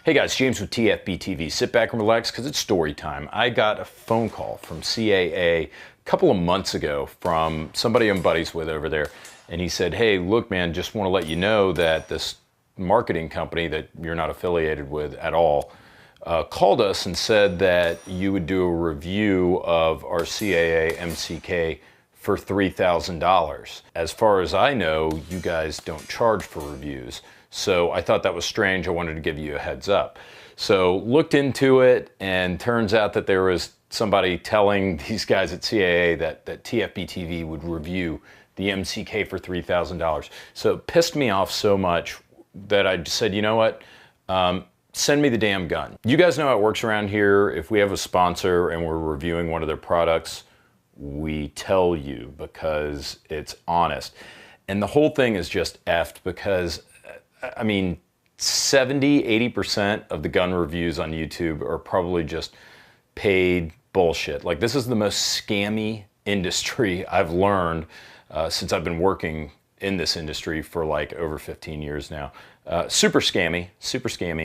Hey guys, James with TFB TV. Sit back and relax because it's story time. I got a phone call from CAA a couple of months ago from somebody I'm buddies with over there. And he said, hey, look man, just want to let you know that this marketing company that you're not affiliated with at all called us and said that you would do a review of our CAA MCK for $3,000. As far as I know, you guys don't charge for reviews. So I thought that was strange. I wanted to give you a heads up. So looked into it, and turns out that there was somebody telling these guys at CAA that TFB TV would review the MCK for $3,000. So it pissed me off so much that I just said, you know what? Send me the damn gun. You guys know how it works around here. If we have a sponsor and we're reviewing one of their products, we tell you because it's honest. And the whole thing is just effed because, I mean, 70–80% of the gun reviews on YouTube are probably just paid bullshit. Like, this is the most scammy industry I've learned since I've been working in this industry for like over 15 years now. Super scammy,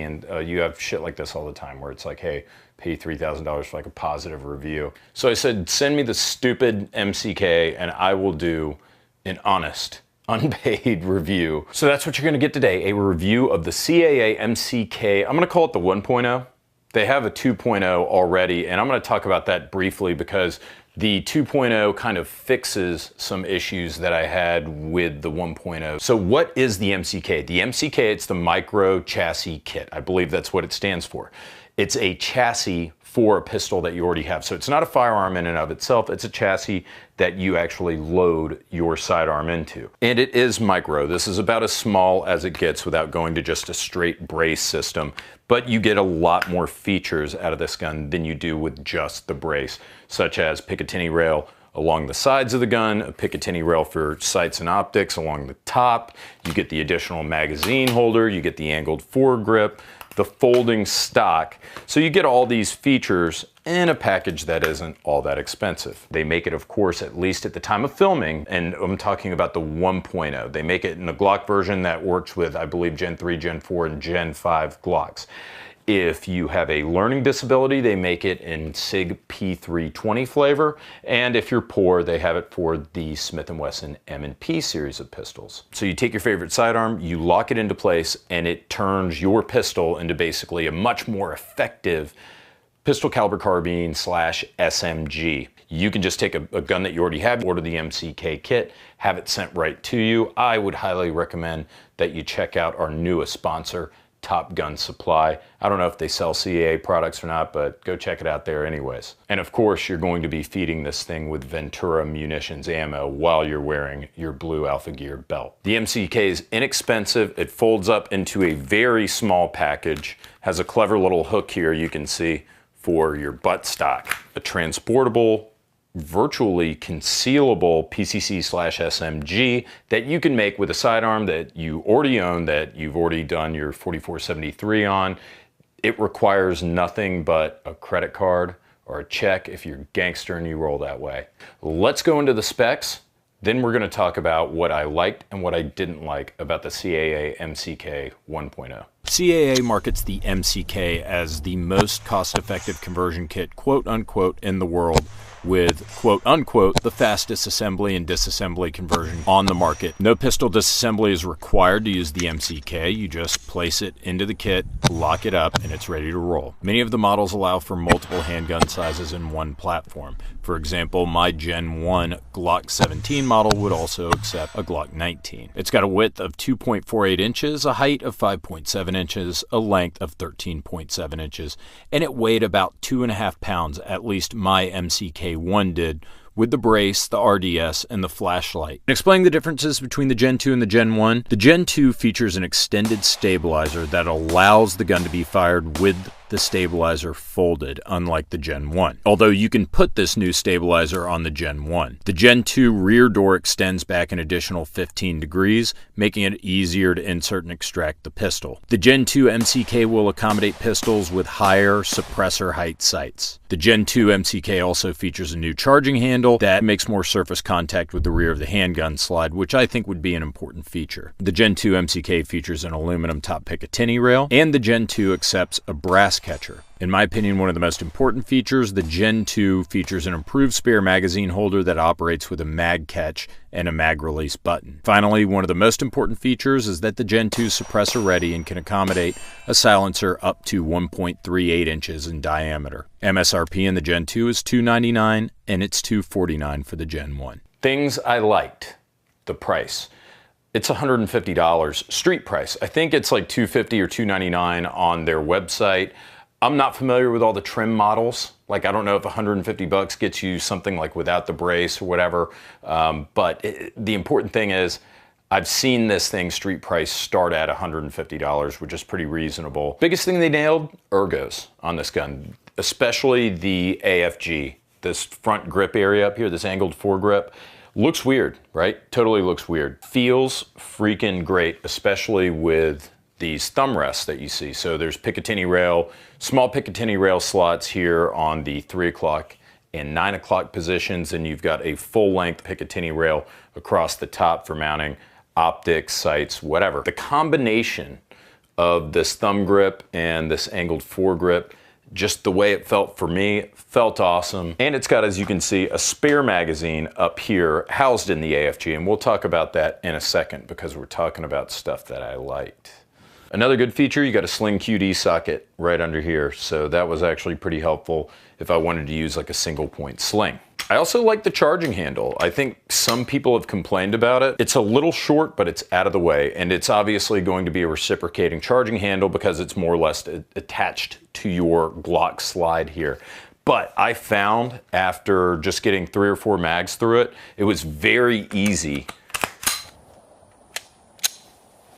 and you have shit like this all the time where it's like, hey, pay $3,000 for like a positive review. So I said, send me the stupid MCK and I will do an honest, unpaid review. So that's what you're gonna get today, a review of the CAA MCK. I'm gonna call it the 1.0. They have a 2.0 already, and I'm gonna talk about that briefly because the 2.0 kind of fixes some issues that I had with the 1.0. So what is the MCK? The MCK, it's the Micro Chassis Kit. I believe that's what it stands for. It's a chassis for a pistol that you already have. So it's not a firearm in and of itself, it's a chassis that you actually load your sidearm into. And it is micro. This is about as small as it gets without going to just a straight brace system, but you get a lot more features out of this gun than you do with just the brace, such as Picatinny rail along the sides of the gun, a Picatinny rail for sights and optics along the top. You get the additional magazine holder, you get the angled foregrip, the folding stock. So you get all these features in a package that isn't all that expensive. They make it, of course, at least at the time of filming, and I'm talking about the 1.0. They make it in the Glock version that works with, I believe, Gen 3, Gen 4, and Gen 5 Glocks. If you have a learning disability, they make it in SIG P320 flavor, and if you're poor, they have it for the Smith & Wesson M&P series of pistols. So you take your favorite sidearm, you lock it into place, and it turns your pistol into basically a much more effective pistol caliber carbine / SMG. You can just take a gun that you already have, order the MCK kit, have it sent right to you. I would highly recommend that you check out our newest sponsor, Top Gun Supply. I don't know if they sell CAA products or not, but go check it out there anyways. And of course, you're going to be feeding this thing with Ventura munitions ammo while you're wearing your blue Alpha Gear belt. The MCK is inexpensive. It folds up into a very small package, has a clever little hook here you can see for your buttstock, a transportable, virtually concealable PCC / SMG that you can make with a sidearm that you already own, that you've already done your 4473 on. It requires nothing but a credit card or a check if you're a gangster and you roll that way. Let's go into the specs. Then we're going to talk about what I liked and what I didn't like about the CAA MCK 1.0. CAA markets the MCK as the most cost-effective conversion kit, quote unquote, in the world, with, quote unquote, the fastest assembly and disassembly conversion on the market. No pistol disassembly is required to use the MCK. You just place it into the kit, lock it up, and it's ready to roll. Many of the models allow for multiple handgun sizes in one platform. For example, my Gen 1 Glock 17 model would also accept a Glock 19. It's got a width of 2.48 inches, a height of 5.7 inches, a length of 13.7 inches, and it weighed about 2.5 pounds, at least my MCK1 did, with the brace, the RDS, and the flashlight. Explaining the differences between the Gen 2 and the Gen 1, the Gen 2 features an extended stabilizer that allows the gun to be fired with the stabilizer folded, unlike the Gen 1. Although you can put this new stabilizer on the Gen 1. The Gen 2 rear door extends back an additional 15 degrees, making it easier to insert and extract the pistol. The Gen 2 MCK will accommodate pistols with higher suppressor height sights. The Gen 2 MCK also features a new charging handle that makes more surface contact with the rear of the handgun slide, which I think would be an important feature. The Gen 2 MCK features an aluminum top Picatinny rail, and the Gen 2 accepts a brass catcher. In my opinion, one of the most important features, the Gen 2 features an improved spare magazine holder that operates with a mag catch and a mag release button. Finally, one of the most important features is that the Gen 2 is suppressor ready and can accommodate a silencer up to 1.38 inches in diameter. MSRP in the Gen 2 is $299 and it's $249 for the Gen 1. Things I liked. The price. It's $150 street price. I think it's like $250 or $299 on their website. I'm not familiar with all the trim models. Like, I don't know if 150 bucks gets you something like without the brace or whatever. But the important thing is, I've seen this thing street price start at $150, which is pretty reasonable. Biggest thing they nailed, ergos on this gun, especially the AFG. This front grip area up here, this angled foregrip, looks weird, right? Totally looks weird. Feels freaking great, especially with these thumb rests that you see. So there's Picatinny rail, small Picatinny rail slots here on the 3 o'clock and 9 o'clock positions, and you've got a full-length Picatinny rail across the top for mounting optics, sights, whatever. The combination of this thumb grip and this angled foregrip, just the way it felt for me, felt awesome. And it's got, as you can see, a spare magazine up here housed in the AFG, and we'll talk about that in a second because we're talking about stuff that I liked. Another good feature, you got a sling QD socket right under here, so that was actually pretty helpful if I wanted to use like a single point sling. I also like the charging handle. I think some people have complained about it. It's a little short, but it's out of the way, and it's obviously going to be a reciprocating charging handle because it's more or less attached to your Glock slide here. But I found after just getting 3 or 4 mags through it, it was very easy.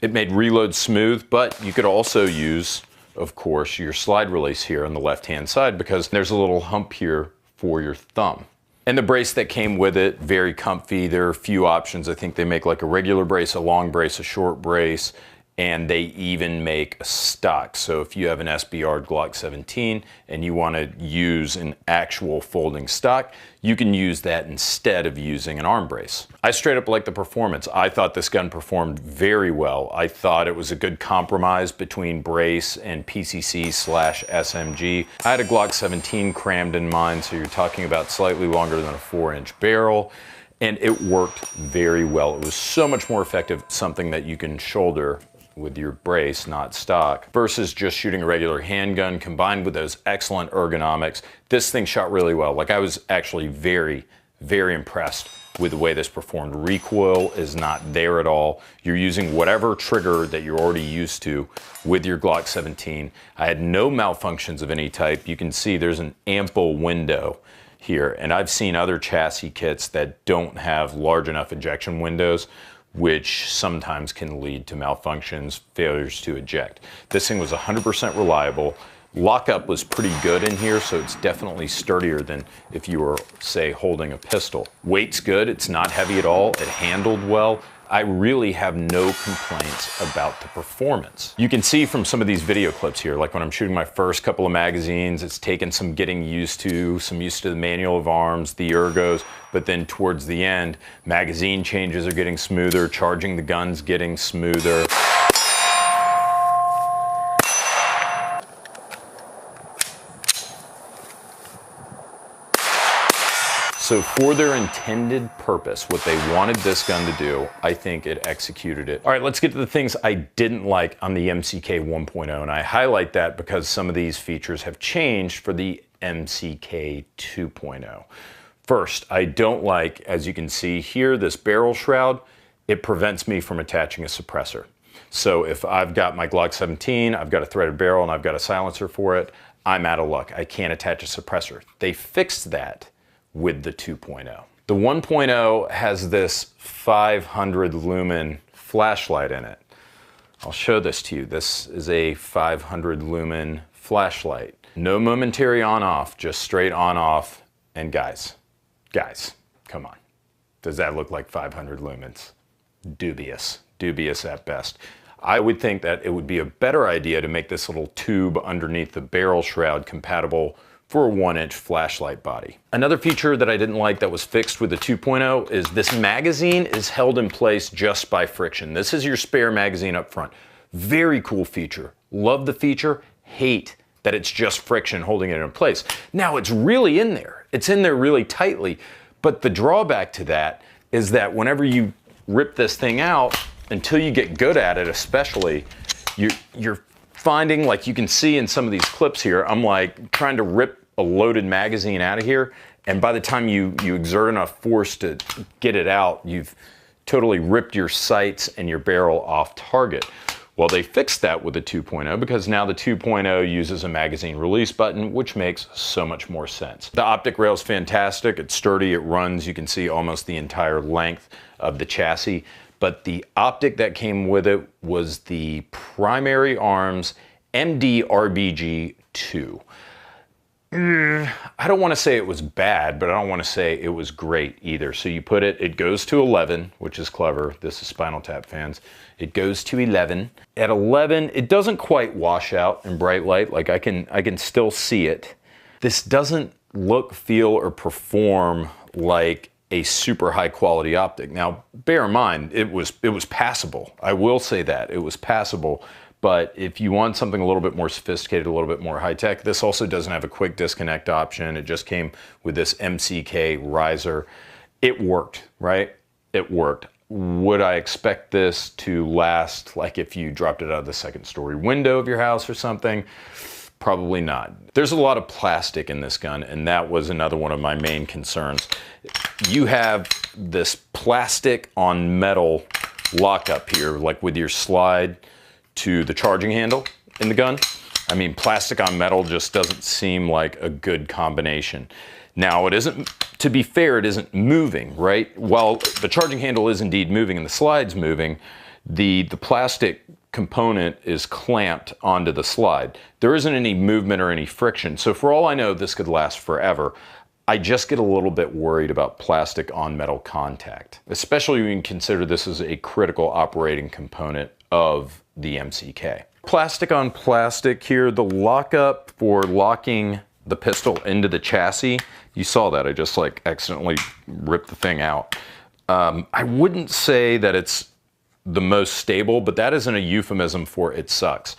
It made reload smooth, but you could also use, of course, your slide release here on the left-hand side because there's a little hump here for your thumb. And the brace that came with it, very comfy. There are a few options. I think they make like a regular brace, a long brace, a short brace, and they even make a stock. So if you have an SBR Glock 17 and you want to use an actual folding stock, you can use that instead of using an arm brace. I straight up like the performance. I thought this gun performed very well. I thought it was a good compromise between brace and PCC/SMG. I had a Glock 17 crammed in mine, so you're talking about slightly longer than a 4-inch barrel, and it worked very well. It was so much more effective, something that you can shoulder with your brace, not stock, versus just shooting a regular handgun combined with those excellent ergonomics. This thing shot really well. Like, I was actually very, very impressed with the way this performed. Recoil is not there at all. You're using whatever trigger that you're already used to with your Glock 17. I had no malfunctions of any type. You can see there's an ample window here, and I've seen other chassis kits that don't have large enough ejection windows, which sometimes can lead to malfunctions, failures to eject. This thing was 100% reliable. Lockup was pretty good in here, so it's definitely sturdier than if you were, say, holding a pistol. Weight's good, it's not heavy at all, it handled well. I really have no complaints about the performance. You can see from some of these video clips here, like when I'm shooting my first couple of magazines, it's taken some getting used to, some used to the manual of arms, the ergos, but then towards the end, magazine changes are getting smoother, charging the gun's getting smoother. So for their intended purpose, what they wanted this gun to do, I think it executed it. All right, let's get to the things I didn't like on the MCK 1.0, and I highlight that because some of these features have changed for the MCK 2.0. First, I don't like, as you can see here, this barrel shroud. It prevents me from attaching a suppressor. So if I've got my Glock 17, I've got a threaded barrel, and I've got a silencer for it, I'm out of luck. I can't attach a suppressor. They fixed that with the 2.0. The 1.0 has this 500 lumen flashlight in it. I'll show this to you. This is a 500 lumen flashlight. No momentary on-off, just straight on-off. And guys, come on. Does that look like 500 lumens? Dubious at best. I would think that it would be a better idea to make this little tube underneath the barrel shroud compatible for a 1-inch flashlight body. Another feature that I didn't like that was fixed with the 2.0 is this magazine is held in place just by friction. This is your spare magazine up front. Very cool feature. Love the feature, hate that it's just friction holding it in place. Now it's really in there. It's in there really tightly, but the drawback to that is that whenever you rip this thing out, until you get good at it especially, you're finding, like you can see in some of these clips here, I'm like trying to rip a loaded magazine out of here, and by the time you exert enough force to get it out, you've totally ripped your sights and your barrel off target. Well, they fixed that with the 2.0 because now the 2.0 uses a magazine release button, which makes so much more sense. The optic rail is fantastic. It's sturdy, it runs. You can see almost the entire length of the chassis. But the optic that came with it was the Primary Arms MD-RBG2. I don't want to say it was bad, but I don't want to say it was great either. So you put it goes to 11, which is clever. This is Spinal Tap fans. It goes to 11. At 11, it doesn't quite wash out in bright light. Like I can still see it. This doesn't look, feel, or perform like a super high quality optic. Now, bear in mind, it was passable. I will say that it was passable. But if you want something a little bit more sophisticated, a little bit more high tech, this also doesn't have a quick disconnect option. It just came with this MCK riser. It worked, right? It worked. Would I expect this to last, like if you dropped it out of the second story window of your house or something? Probably not. There's a lot of plastic in this gun, and that was another one of my main concerns. You have this plastic on metal lockup here, like with your slide to the charging handle in the gun. I mean, plastic on metal just doesn't seem like a good combination. Now, it isn't, to be fair, it isn't moving, right? While the charging handle is indeed moving and the slide's moving, the plastic component is clamped onto the slide. There isn't any movement or any friction. So for all I know, this could last forever. I just get a little bit worried about plastic on metal contact, especially when you consider this is a critical operating component of the MCK. Plastic on plastic here, the lockup for locking the pistol into the chassis, you saw that, I just like accidentally ripped the thing out. I wouldn't say that it's the most stable, but that isn't a euphemism for it sucks.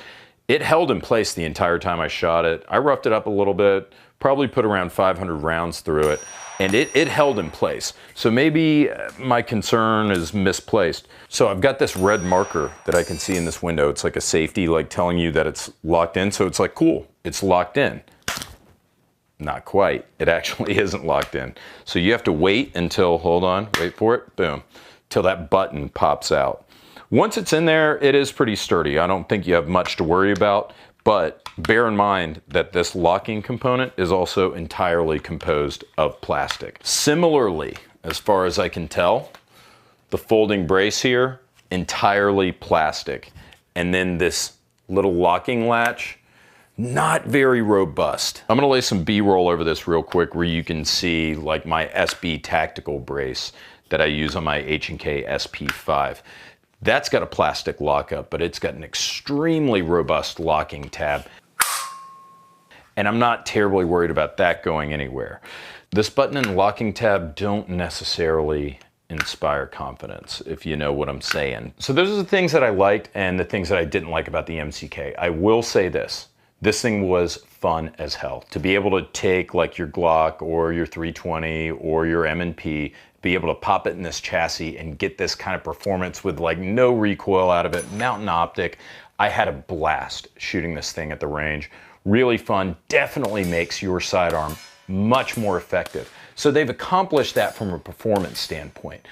It held in place the entire time I shot it. I roughed it up a little bit, probably put around 500 rounds through it, and it held in place. So maybe my concern is misplaced. So I've got this red marker that I can see in this window. It's like a safety, like telling you that it's locked in. So it's like, cool, it's locked in. Not quite. It actually isn't locked in. So you have to wait until, hold on, wait for it, boom, till that button pops out. Once it's in there, it is pretty sturdy. I don't think you have much to worry about, but bear in mind that this locking component is also entirely composed of plastic. Similarly, as far as I can tell, the folding brace here, entirely plastic. And then this little locking latch, not very robust. I'm gonna lay some B-roll over this real quick where you can see like my SB tactical brace that I use on my H&K SP5. That's got a plastic lockup, but it's got an extremely robust locking tab. And I'm not terribly worried about that going anywhere. This button and locking tab don't necessarily inspire confidence, if you know what I'm saying. So those are the things that I liked and the things that I didn't like about the MCK. I will say this. This thing was fun as hell. To be able to take like your Glock or your 320 or your M&P, be able to pop it in this chassis and get this kind of performance with like no recoil out of it, mountain optic. I had a blast shooting this thing at the range. Really fun, definitely makes your sidearm much more effective. So they've accomplished that from a performance standpoint.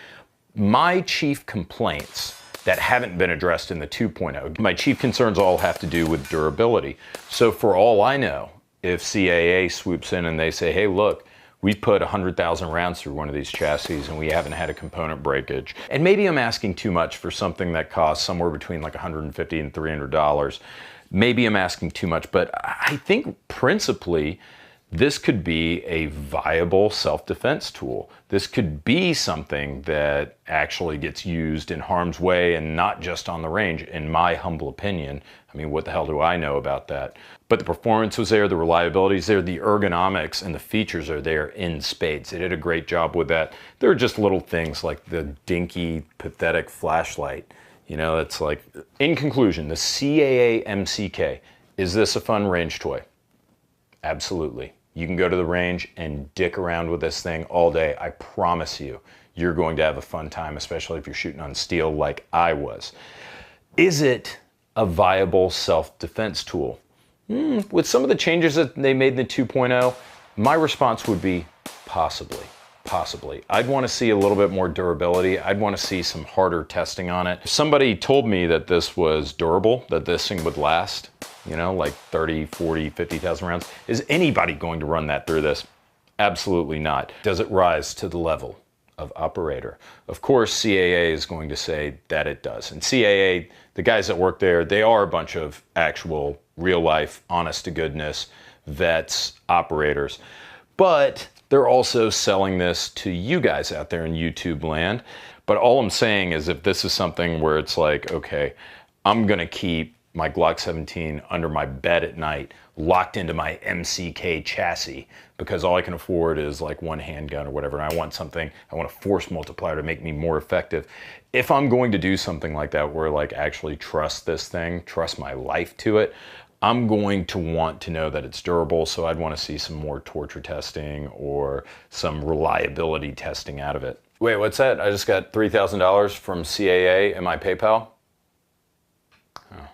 My chief complaints that haven't been addressed in the 2.0, my chief concerns all have to do with durability. So for all I know, if CAA swoops in and they say, hey, look, we put 100,000 rounds through one of these chassis and we haven't had a component breakage. And maybe I'm asking too much for something that costs somewhere between like $150 and $300. Maybe I'm asking too much, but I think principally this could be a viable self-defense tool. This could be something that actually gets used in harm's way and not just on the range, in my humble opinion. I mean, what the hell do I know about that? But the performance was there, the reliability is there, the ergonomics and the features are there in spades. They did a great job with that. There are just little things like the dinky, pathetic flashlight. You know, it's like, in conclusion, the CAA MCK, is this a fun range toy? Absolutely. You can go to the range and dick around with this thing all day. I promise you, you're going to have a fun time, especially if you're shooting on steel like I was. Is it a viable self-defense tool? With some of the changes that they made in the 2.0, my response would be possibly. Possibly. I'd want to see a little bit more durability. I'd want to see some harder testing on it. If somebody told me that this was durable, that this thing would last, you know, like 30, 40, 50,000 rounds. Is anybody going to run that through this? Absolutely not. Does it rise to the level of operator? Of course, CAA is going to say that it does. And CAA, the guys that work there, they are a bunch of actual, real life, honest to goodness vets, operators. But they're also selling this to you guys out there in YouTube land. But all I'm saying is if this is something where it's like, okay, I'm gonna keep my Glock 17 under my bed at night, locked into my MCK chassis, because all I can afford is like one handgun or whatever, and I want something, I want a force multiplier to make me more effective. If I'm going to do something like that, where like actually trust this thing, trust my life to it, I'm going to want to know that it's durable, so I'd want to see some more torture testing or some reliability testing out of it. Wait, what's that? I just got $3,000 from CAA in my PayPal? Oh.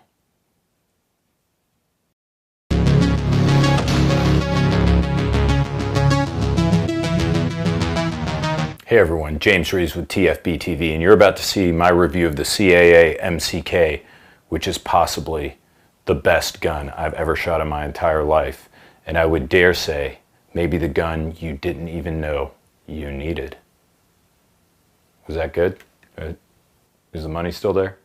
Hey everyone, James Rees with TFB TV, and you're about to see my review of the CAA MCK, which is possibly the best gun I've ever shot in my entire life, and I would dare say, maybe the gun you didn't even know you needed. Was that good? Is the money still there?